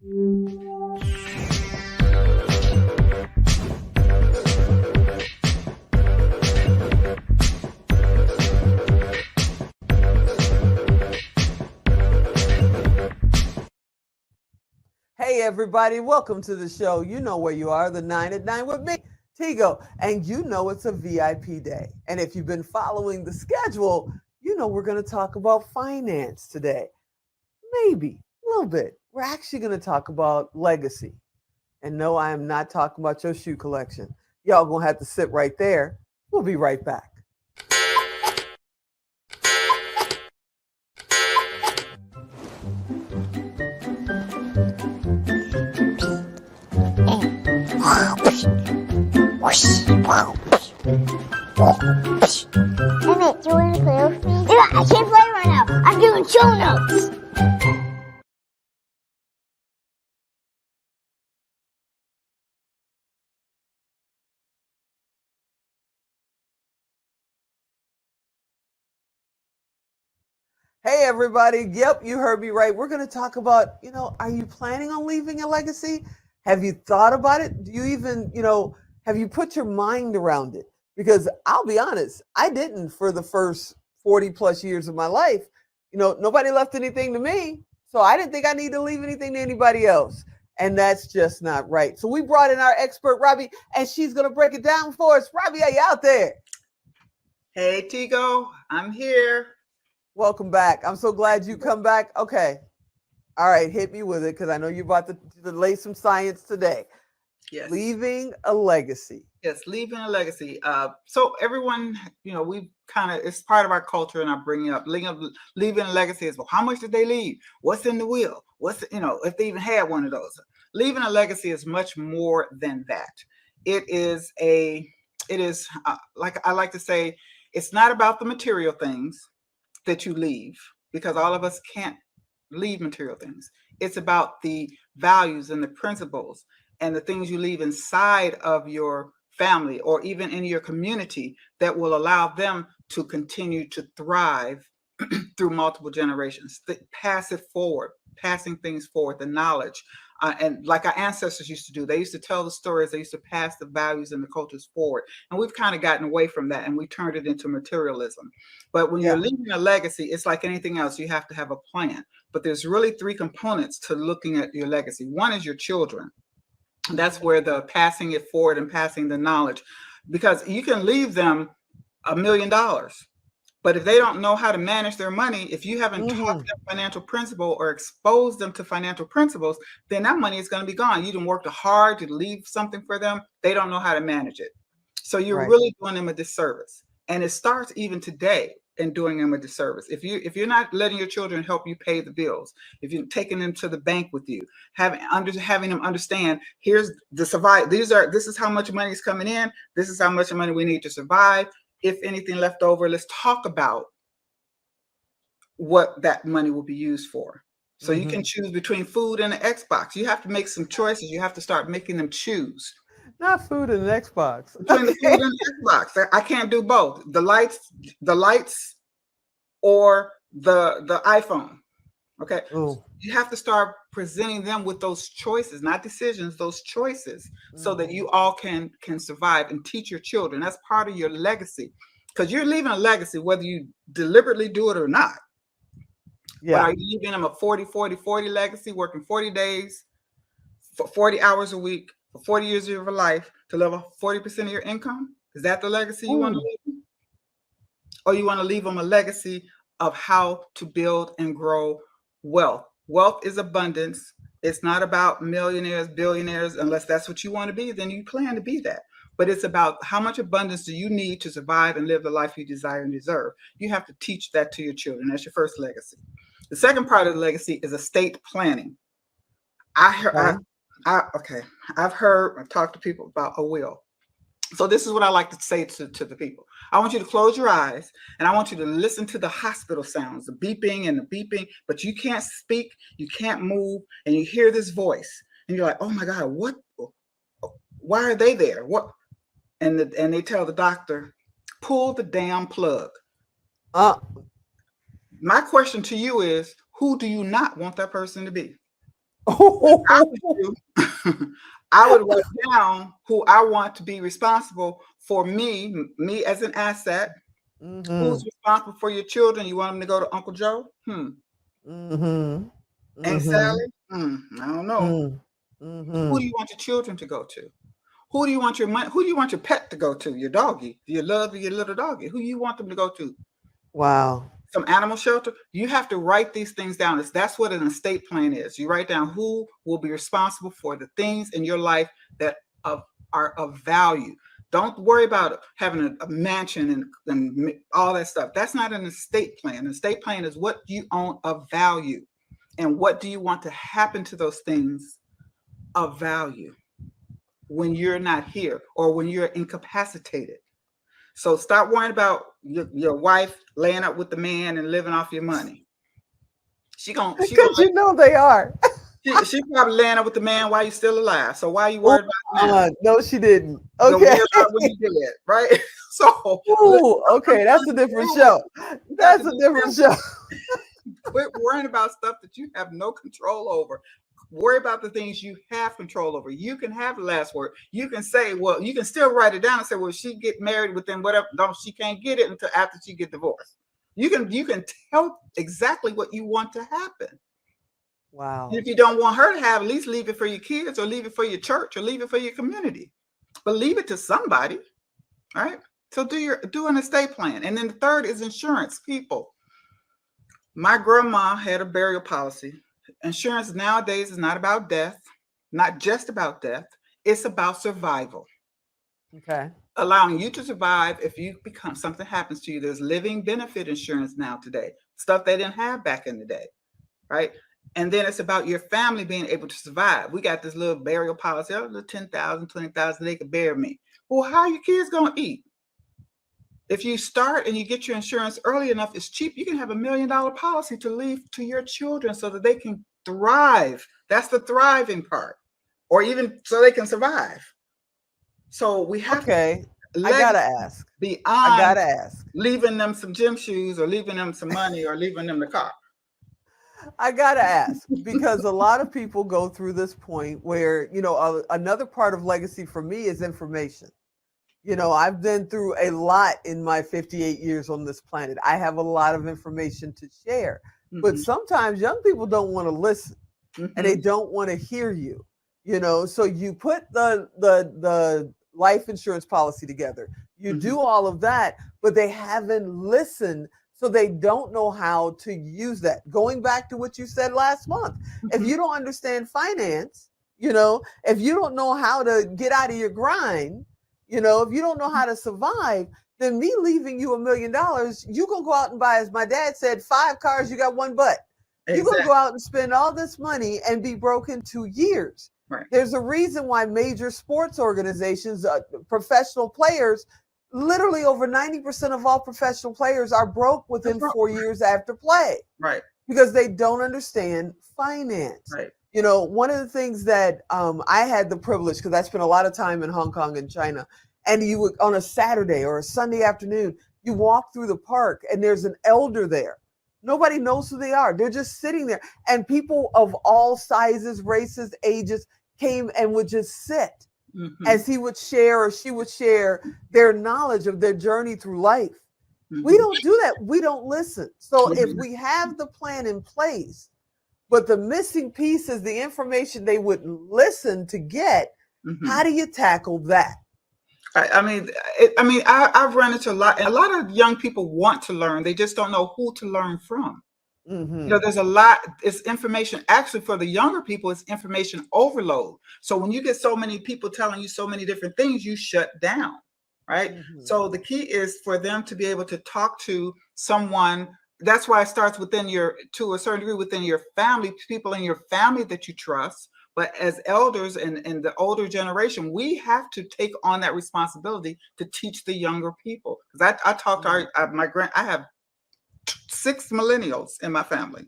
Hey everybody, welcome to the show. You know where you are, the 9 at 9 with me, Tigo. And you know it's a VIP day. And if you've been following the schedule, you know we're going to talk about finance today. Maybe a little bit. We're actually going to talk about legacy. And no, I am not talking about your shoe collection. Y'all going to have to sit right there. We'll be right back. Hey mate, do you want to play with me? Yeah, I can't play right now. I'm doing show notes. Hey everybody, yep, you heard me right. We're going to talk about, are you planning on leaving a legacy? Have you thought about it? Do you even, have you put your mind around it? Because I'll be honest, I didn't for the first 40 plus years of my life. Nobody left anything to me. So I didn't think I need to leave anything to anybody else. And that's just not right. So we brought in our expert, Robbie, and she's going to break it down for us. Robbie, are you out there? Hey, Tigo, I'm here. Welcome back. I'm so glad you come back. Okay. All right. Hit me with it because I know you're about to lay some science today. Yes. Leaving a legacy. Yes, leaving a legacy. So everyone, we it's part of our culture and I bring it up. Leaving a legacy is, well, how much did they leave? What's in the will? If they even had one of those. Leaving a legacy is much more than that. It is like I like to say, it's not about the material things that you leave, because all of us can't leave material things. It's about the values and the principles and the things you leave inside of your family or even in your community that will allow them to continue to thrive through multiple generations. Pass it forward, passing things forward, the knowledge. And like our ancestors used to do, they used to tell the stories, they used to pass the values and the cultures forward. And we've kind of gotten away from that and we turned it into materialism. But when you're leaving a legacy, it's like anything else, you have to have a plan. But there's really three components to looking at your legacy. One is your children. That's where the passing it forward and passing the knowledge, because you can leave them $1 million. But if they don't know how to manage their money, if you haven't taught them financial principle or exposed them to financial principles, then that money is going to be gone. You didn't work hard to leave something for them. They don't know how to manage it. So you're really doing them a disservice. And it starts even today in doing them a disservice. If you're not letting your children help you pay the bills, if you're taking them to the bank with you, having them understand, here's the survive. This is how much money is coming in. This is how much money we need to survive. If anything left over, let's talk about what that money will be used for. So you can choose between food and an Xbox. You have to make some choices. You have to start making them choose. Not food and an Xbox. Between the food and the Xbox. I can't do both. The lights or the iPhone. Okay. Ooh. You have to start presenting them with those choices, not decisions, those choices, so that you all can survive and teach your children. That's part of your legacy, because you're leaving a legacy, whether you deliberately do it or not. Yeah. But are you leaving them a 40 legacy, working 40 days, for 40 hours a week, for 40 years of your life to live 40% of your income? Is that the legacy you want to leave? Or you want to leave them a legacy of how to build and grow wealth? Wealth is abundance. It's not about millionaires, billionaires. Unless that's what you want to be, then you plan to be that. But it's about how much abundance do you need to survive and live the life you desire and deserve. You have to teach that to your children. That's your first legacy. The second part of the legacy is estate planning. I've talked to people about a will. So this is what I like to say to the people. I want you to close your eyes and I want you to listen to the hospital sounds, the beeping and the beeping, but you can't speak, you can't move, and you hear this voice and you're like, oh my God, why are they there? What? And they tell the doctor, pull the damn plug. My question to you is, who do you not want that person to be? I would write down who I want to be responsible for me as an asset. Who's responsible for your children? You want them to go to Uncle Joe? Aunt Sally? I don't know. Who do you want your children to go to? Who do you want your money? Who do you want your pet to go to? Your doggy? Do you love your little doggy? Who you want them to go to? Wow. Some animal shelter? You have to write these things down. That's what an estate plan is. You write down who will be responsible for the things in your life that are of value. Don't worry about having a mansion and all that stuff. That's not an estate plan. An estate plan is what you own of value. And what do you want to happen to those things of value when you're not here or when you're incapacitated? So stop worrying about your wife laying up with the man and living off your money. Because you know they are. She probably laying up with the man while you're still alive. So why are you worried about that? No, she didn't. Okay. When you did, right? So okay, that's a different show. That's a different show. Quit worrying about stuff that you have no control over. Worry about the things you have control over. You can have the last word. You can say, well, you can still write it down and say, well, she get married within whatever. No, she can't get it until after she get divorced. You can tell exactly what you want to happen. Wow. If you don't want her to have, at least leave it for your kids or leave it for your church or leave it for your community. But leave it to somebody, right? So do an estate plan. And then the third is insurance. People. My grandma had a burial policy. Insurance nowadays is not about death, not just about death. It's about survival. Okay. Allowing you to survive if something happens to you. There's living benefit insurance now today, stuff they didn't have back in the day, right? And then it's about your family being able to survive. We got this little burial policy, little 10,000, 20,000, they could bury me. Well, how are your kids going to eat? If you start and you get your insurance early enough, it's cheap. You can have $1 million policy to leave to your children so that they can thrive. That's the thriving part. Or even so they can survive. So we have I gotta ask. Beyond leaving them some gym shoes or leaving them some money or leaving them the car. I gotta ask, because a lot of people go through this point where, another part of legacy for me is information. I've been through a lot in my 58 years on this planet. I have a lot of information to share, but sometimes young people don't want to listen and they don't want to hear you, so you put the life insurance policy together, you do all of that, but they haven't listened. So they don't know how to use that. Going back to what you said last month, if you don't understand finance, if you don't know how to get out of your grind, if you don't know how to survive, then me leaving you $1 million, you're going to go out and buy, as my dad said, 5 cars, you got 1 butt. Exactly. You're going to go out and spend all this money and be broke in 2 years. Right. There's a reason why major sports organizations, professional players, literally over 90% of all professional players are broke within 4 years after play. Right. Because they don't understand finance. Right. One of the things that I had the privilege, because I spent a lot of time in Hong Kong and China, and you would, on a Saturday or a Sunday afternoon, you walk through the park and there's an elder there. Nobody knows who they are. They're just sitting there. And people of all sizes, races, ages came and would just sit as he would share or she would share their knowledge of their journey through life. We don't do that. We don't listen. So if we have the plan in place, but the missing piece is the information they wouldn't listen to get, how do you tackle that? I've run into a lot of young people want to learn. They just don't know who to learn from. There's a lot. It's information. Actually, for the younger people, it's information overload. So when you get so many people telling you so many different things, you shut down, right? So the key is for them to be able to talk to someone. That's why it starts to a certain degree, within your family, people in your family that you trust. But as elders and the older generation, we have to take on that responsibility to teach the younger people. Because I talk to I have 6 millennials in my family.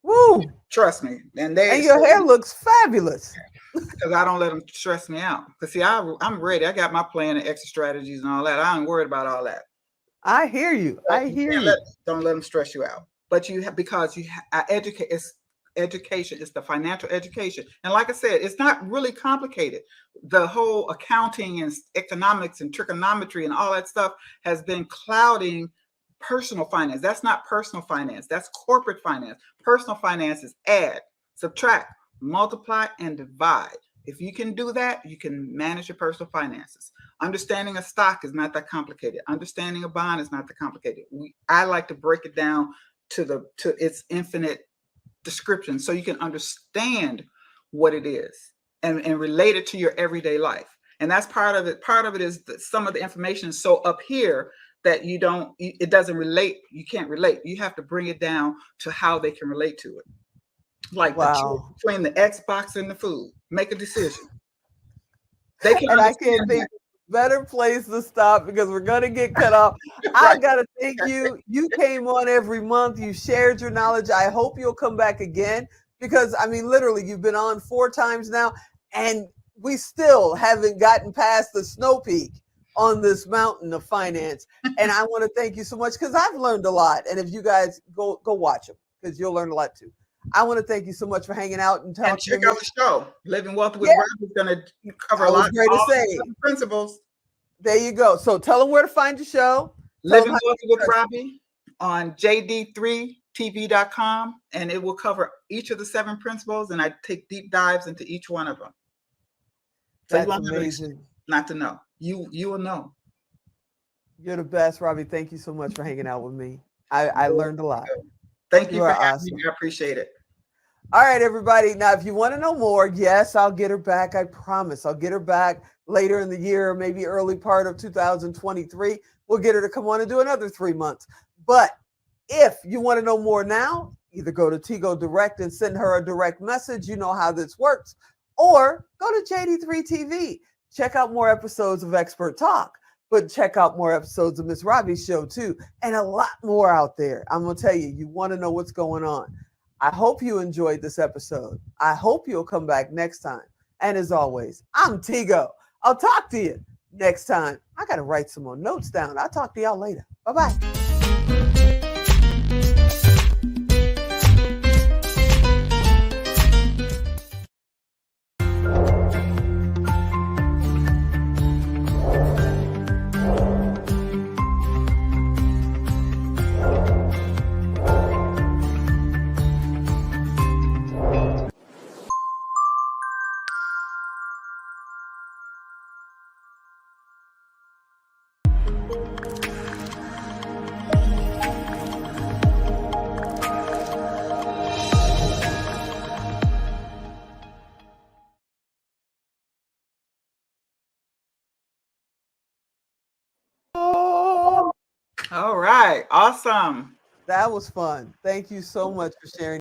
Woo! Trust me. And your hair looks fabulous. Because I don't let them stress me out. Because see, I'm ready. I got my plan and exit strategies and all that. I ain't worried about all that. I hear you. Don't let them stress you out. But you have, because I educate. education. It's the financial education. And like I said, it's not really complicated. The whole accounting and economics and trigonometry and all that stuff has been clouding personal finance. That's not personal finance. That's corporate finance. Personal finance is add, subtract, multiply, and divide. If you can do that, you can manage your personal finances. Understanding a stock is not that complicated. Understanding a bond is not that complicated. I like to break it down to its infinite description so you can understand what it is and relate it to your everyday life. And that's part of it. Part of it is that some of the information is so up here that it doesn't relate. You can't relate. You have to bring it down to how they can relate to it. Like the choice between the Xbox and the food. Make a decision. They can and I can't think better place to stop because we're gonna get cut off. Right. I gotta thank you. You came on every month. You shared your knowledge. I hope you'll come back again because I mean, literally, you've been on 4 times now, and we still haven't gotten past the snow peak on this mountain of finance. And I want to thank you so much because I've learned a lot. And if you guys go watch them because you'll learn a lot too. I want to thank you so much for hanging out and talking. And check out the show. Living Wealthy with Robbie is going to cover a lot of principles. There you go. So tell them where to find your show. Living Wealthy with Robbie on jd3tv.com, and it will cover each of the 7 principles, and I take deep dives into each one of them. So that's amazing. Not to know. You will know. You're the best, Robbie. Thank you so much for hanging out with me. I learned a lot. Thank you for having me. I appreciate it. All right, everybody. Now, if you want to know more, yes, I'll get her back. I promise. I'll get her back later in the year, maybe early part of 2023. We'll get her to come on and do another 3 months. But if you want to know more now, either go to Tigo Direct and send her a direct message. You know how this works. Or go to JD3 TV. Check out more episodes of Expert Talk. But check out more episodes of Miss Robbie's show too, and a lot more out there. I'm going to tell you, you want to know what's going on. I hope you enjoyed this episode. I hope you'll come back next time. And as always, I'm Tigo. I'll talk to you next time. I got to write some more notes down. I'll talk to y'all later. Bye-bye. All right. Awesome. That was fun. Thank you so much for sharing.